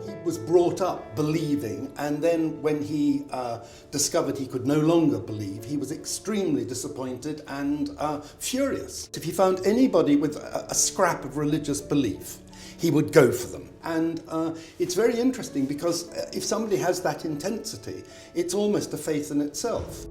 He was brought up believing, and then when he discovered he could no longer believe, he was extremely disappointed and furious. If he found anybody with a scrap of religious belief, he would go for them. And it's very interesting because if somebody has that intensity, it's almost a faith in itself.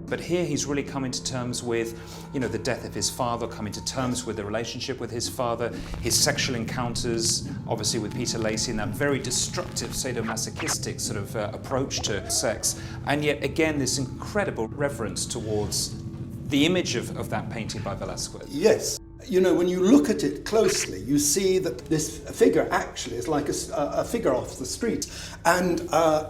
But here he's really coming to terms with, the death of his father, coming to terms with the relationship with his father, his sexual encounters, obviously with Peter Lacey, and that very destructive, sadomasochistic sort of approach to sex. And yet again, this incredible reverence towards the image of that painting by Velázquez. Yes. When you look at it closely, you see that this figure actually is like a figure off the street, and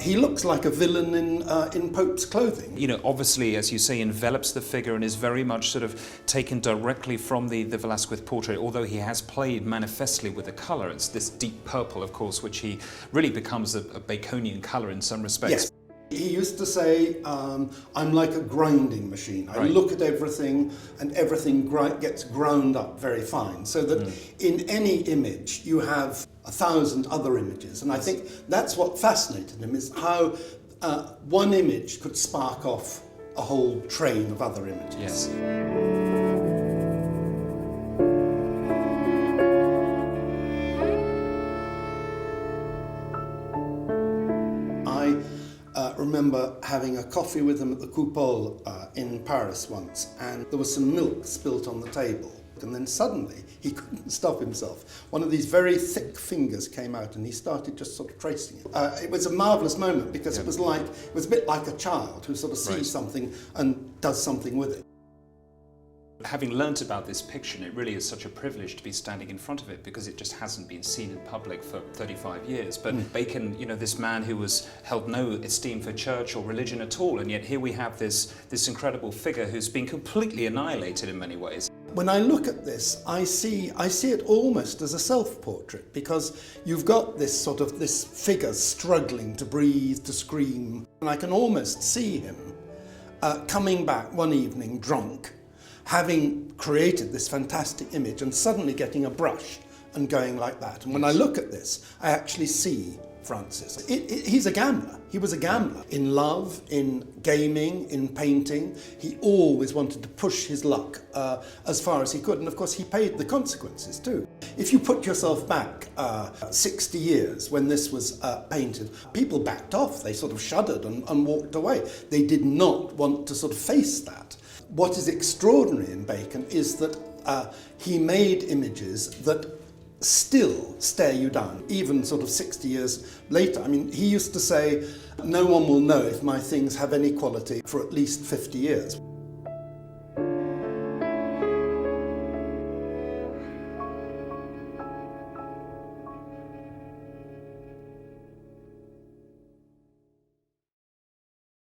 he looks like a villain in Pope's clothing. Obviously, as you say, envelops the figure and is very much sort of taken directly from the Velázquez portrait, although he has played manifestly with the colour. It's this deep purple, of course, which he really becomes a Baconian colour in some respects. Yes. He used to say, I'm like a grinding machine. I look at everything and everything gets ground up very fine, so that in any image you have 1,000 other images. And I think that's what fascinated him, is how one image could spark off a whole train of other images. Yes. I remember having a coffee with him at the Coupole in Paris once, and there was some milk spilt on the table. And then suddenly, he couldn't stop himself. One of these very thick fingers came out and he started just sort of tracing it. It was a marvellous moment because it was a bit like a child who sort of sees something and does something with it. Having learnt about this picture, it really is such a privilege to be standing in front of it because it just hasn't been seen in public for 35 years. But Bacon, this man who was held no esteem for church or religion at all, and yet here we have this incredible figure who's been completely annihilated in many ways. When I look at this, I see it almost as a self-portrait, because you've got this figure struggling to breathe, to scream, and I can almost see him coming back one evening drunk, having created this fantastic image and suddenly getting a brush and going like that. And when I look at this, I actually see Francis. He's a gambler. He was a gambler. In love, in gaming, in painting, he always wanted to push his luck as far as he could. And of course, he paid the consequences too. If you put yourself back 60 years when this was painted, people backed off. They sort of shuddered and walked away. They did not want to sort of face that. What is extraordinary in Bacon is that he made images that still stare you down, even sort of 60 years later. I mean, he used to say, no one will know if my things have any quality for at least 50 years.